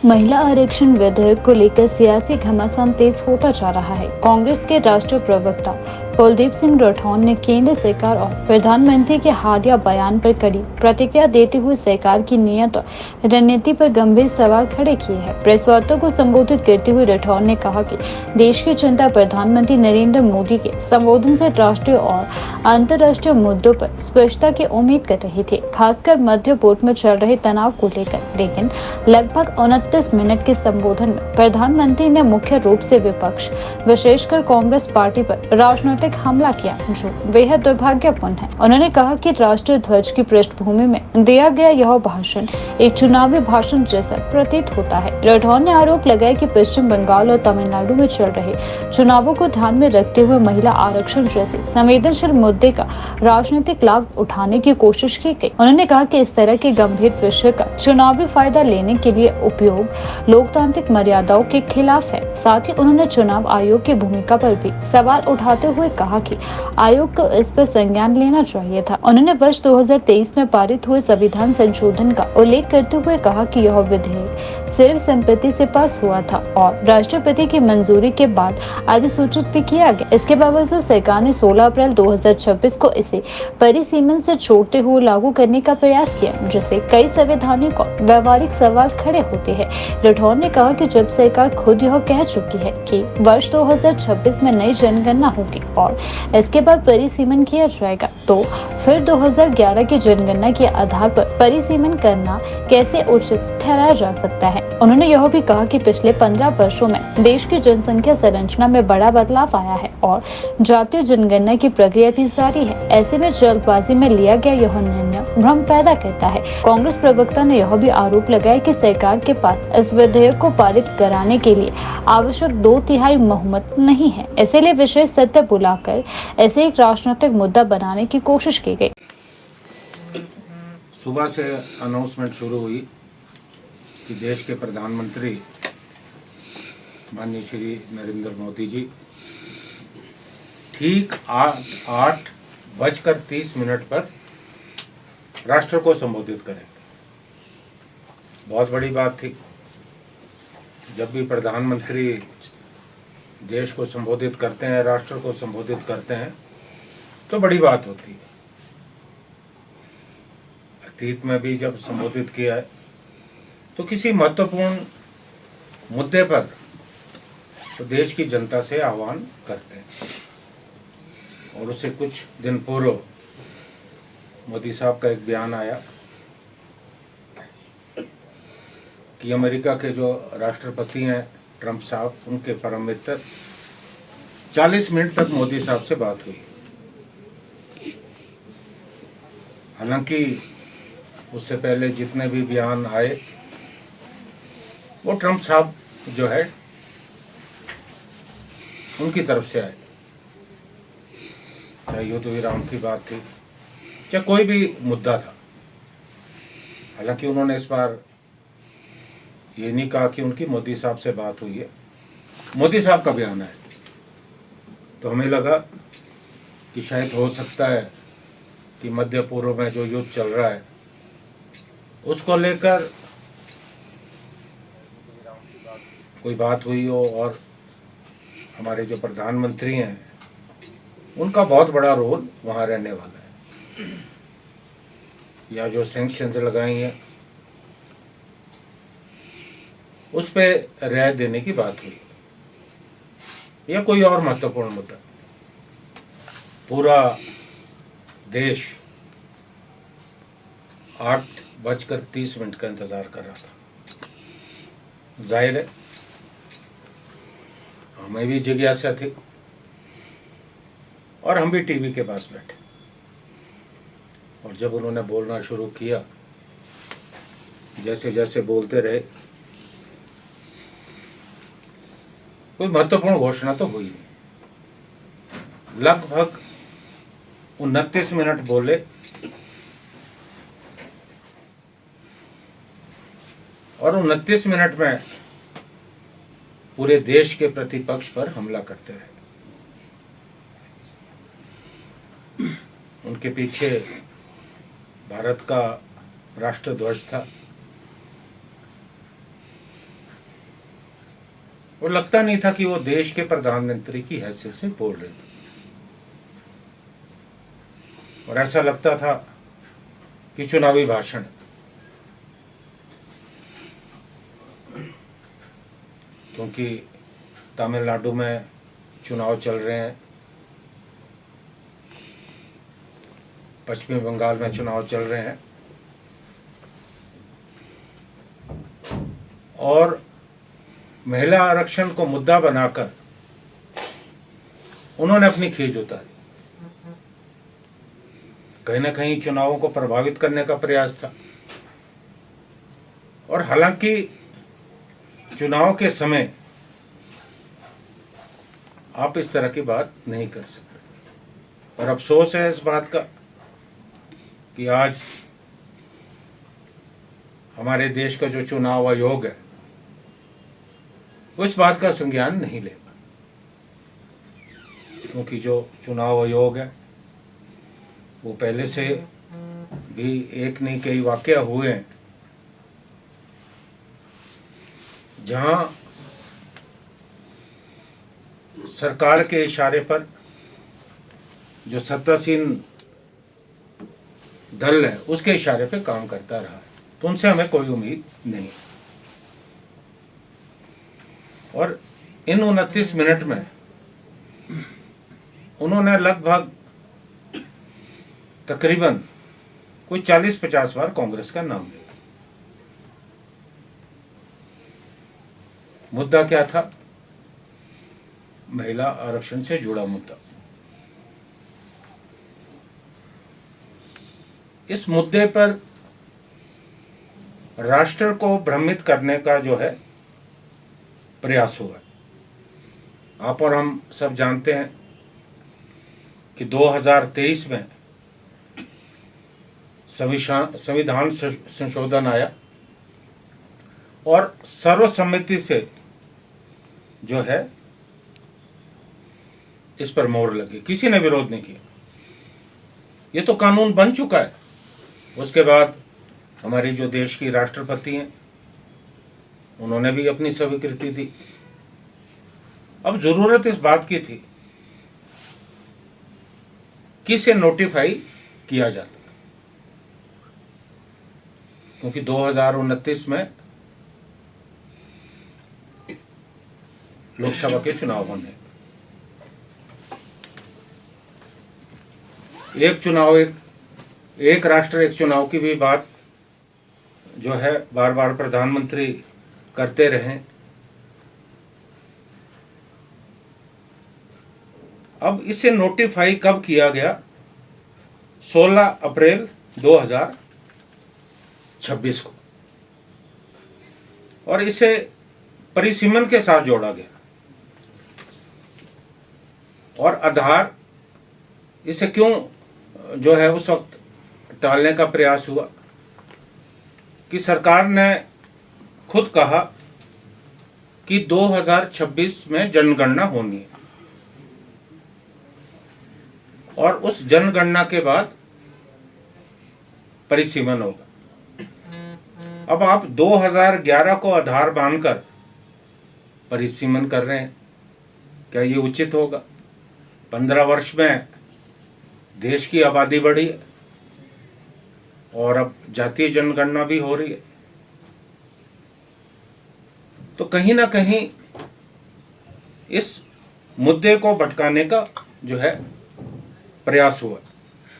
महिला आरक्षण विधेयक को लेकर सियासी घमासान तेज होता जा रहा है। कांग्रेस के राष्ट्रीय प्रवक्ता कुलदीप सिंह राठौर ने केंद्र सरकार और प्रधानमंत्री के हालिया बयान पर कड़ी प्रतिक्रिया देते हुए सरकार की नीयत और रणनीति पर गंभीर सवाल खड़े किए हैं। प्रेस वार्ता को संबोधित करते हुए राठौर ने कहा कि देश की जनता प्रधानमंत्री नरेंद्र मोदी के संबोधन से राष्ट्रीय और अंतर्राष्ट्रीय मुद्दों पर स्पष्टता की उम्मीद कर रही थी, खासकर मध्य पूर्व में चल रहे तनाव को लेकर। लेकिन लगभग 29 मिनट के संबोधन में प्रधानमंत्री ने मुख्य रूप से विपक्ष, विशेषकर कांग्रेस पार्टी पर राजनीतिक हमला किया, जो बेहद दुर्भाग्यपूर्ण है। उन्होंने कहा कि राष्ट्रीय ध्वज की पृष्ठभूमि में दिया गया यह भाषण एक चुनावी भाषण जैसा प्रतीत होता है। राठौर ने आरोप लगाया कि पश्चिम बंगाल और तमिलनाडु में चल रहे चुनावों को ध्यान में रखते हुए महिला आरक्षण जैसे संवेदनशील मुद्दे का राजनीतिक लाभ उठाने की कोशिश की गई। उन्होंने कहा कि इस तरह के गंभीर विषय का चुनावी फायदा लेने के लिए उपयोग लोकतांत्रिक मर्यादाओं के खिलाफ है। साथ ही उन्होंने चुनाव आयोग की भूमिका पर भी सवाल उठाते हुए कहा कि आयोग को इस पर संज्ञान लेना चाहिए था। उन्होंने वर्ष 2023 में पारित हुए संविधान संशोधन का उल्लेख करते हुए कहा कि यह विधेयक सिर्फ संपत्ति से पास हुआ था और राष्ट्रपति की मंजूरी के बाद अधिसूचित भी किया गया। इसके बावजूद सरकार ने 16 अप्रैल 2026 को इसे परिसीमन से छोड़ते हुए लागू करने का प्रयास किया, जिससे कई संवैधानिक और व्यवहारिक सवाल खड़े होते हैं। राठौर ने कहा कि जब सरकार खुद यह कह चुकी है कि वर्ष 2026 में नई जनगणना होगी और इसके बाद परिसीमन किया जाएगा, तो फिर 2011 की जनगणना के आधार पर परिसीमन करना कैसे उचित ठहराया जा सकता है। उन्होंने यह भी कहा कि पिछले 15 वर्षों में देश की जनसंख्या संरचना में बड़ा बदलाव आया है और जातीय जनगणना की प्रक्रिया भी जारी है। ऐसे में जल्दबाजी में लिया गया यह निर्णय भ्रम पैदा करता है। कांग्रेस प्रवक्ता ने यह भी आरोप लगाया कि सरकार के पास इस विधेयक को पारित कराने के लिए आवश्यक 2/3 बहुमत नहीं है, इसीलिए विशेष सत्र बुलाकर ऐसे एक राजनीतिक मुद्दा बनाने की कोशिश की गई। सुबह से अनाउंसमेंट शुरू हुई कि देश के प्रधानमंत्री माननीय श्री नरेंद्र मोदी जी ठीक 8:30 पर राष्ट्र को संबोधित करेंगे। बहुत बड़ी बात थी। जब भी प्रधानमंत्री देश को संबोधित करते हैं, राष्ट्र को संबोधित करते हैं, तो बड़ी बात होती है। अतीत में भी जब संबोधित किया है तो किसी महत्वपूर्ण मुद्दे पर तो देश की जनता से आह्वान करते हैं। और उससे कुछ दिन पूर्व मोदी साहब का एक बयान आया कि अमेरिका के जो राष्ट्रपति हैं ट्रंप साहब, उनके परम मित्र, 40 मिनट तक मोदी साहब से बात हुई। हालांकि उससे पहले जितने भी बयान आए वो ट्रंप साहब जो है उनकी तरफ से आए, चाहे युद्ध विराम की बात थी, चाहे कोई भी मुद्दा था। हालांकि उन्होंने इस बार ये नहीं कहा कि उनकी मोदी साहब से बात हुई है, मोदी साहब का बयान है। तो हमें लगा कि शायद हो सकता है कि मध्य पूर्व में जो युद्ध चल रहा है उसको लेकर कोई बात हुई हो और हमारे जो प्रधानमंत्री हैं उनका बहुत बड़ा रोल वहाँ रहने वाला है, या जो सैंक्शंस लगाई हैं उस पे राय देने की बात हुई, या कोई और महत्वपूर्ण मुद्दा। पूरा देश 8:30 का इंतजार कर रहा था। जाहिर है हमें भी जिज्ञासा थी और हम भी टीवी के पास बैठे। और जब उन्होंने बोलना शुरू किया, जैसे जैसे बोलते रहे, कोई महत्वपूर्ण घोषणा तो हुई नहीं। लगभग 29 मिनट बोले और 29 मिनट में पूरे देश के प्रतिपक्ष पर हमला करते रहे। उनके पीछे भारत का राष्ट्रध्वज था, और लगता नहीं था कि वो देश के प्रधानमंत्री की हैसियत से बोल रहे थे, और ऐसा लगता था कि चुनावी भाषण। क्योंकि तमिलनाडु में चुनाव चल रहे हैं, पश्चिमी बंगाल में चुनाव चल रहे हैं, और महिला आरक्षण को मुद्दा बनाकर उन्होंने अपनी खींच उतारी। कहीं ना कहीं चुनावों को प्रभावित करने का प्रयास था। और हालांकि चुनाव के समय आप इस तरह की बात नहीं कर सकते, और अफसोस है इस बात का कि आज हमारे देश का जो चुनाव आयोग है वो इस बात का संज्ञान नहीं लेगा। क्योंकि जो चुनाव आयोग है वो पहले से भी एक नहीं कई वाकया हुए हैं जहां सरकार के इशारे पर जो सत्तासीन दल है उसके इशारे पे काम करता रहा है, तो उनसे हमें कोई उम्मीद नहीं। और इन 29 मिनट में उन्होंने लगभग तकरीबन कोई 40-50 बार कांग्रेस का नाम लिया। मुद्दा क्या था? महिला आरक्षण से जुड़ा मुद्दा। इस मुद्दे पर राष्ट्र को भ्रमित करने का जो है प्रयास हुआ। आप और हम सब जानते हैं कि 2023 में संविधान संशोधन आया और सर्वसम्मति से जो है इस पर मोहर लगी, किसी ने विरोध नहीं किया। ये तो कानून बन चुका है। उसके बाद हमारी जो देश की राष्ट्रपति हैं उन्होंने भी अपनी स्वीकृति दी। अब जरूरत इस बात की थी कि इसे नोटिफाई किया जाता, क्योंकि 2029 में लोकसभा के चुनाव होने। एक चुनाव एक राष्ट्र एक चुनाव की भी बात जो है बार बार प्रधानमंत्री करते रहे। अब इसे नोटिफाई कब किया गया? 16 अप्रैल 2026 को, और इसे परिसीमन के साथ जोड़ा गया। और आधार इसे क्यों जो है उस वक्त टालने का प्रयास हुआ कि सरकार ने खुद कहा कि 2026 में जनगणना होनी है, और उस जनगणना के बाद परिसीमन होगा। अब आप 2011 को आधार मानकर परिसीमन कर रहे हैं, क्या ये उचित होगा? 15 वर्ष में देश की आबादी बढ़ी है और अब जातीय जनगणना भी हो रही है, तो कहीं ना कहीं इस मुद्दे को भटकाने का जो है प्रयास हुआ।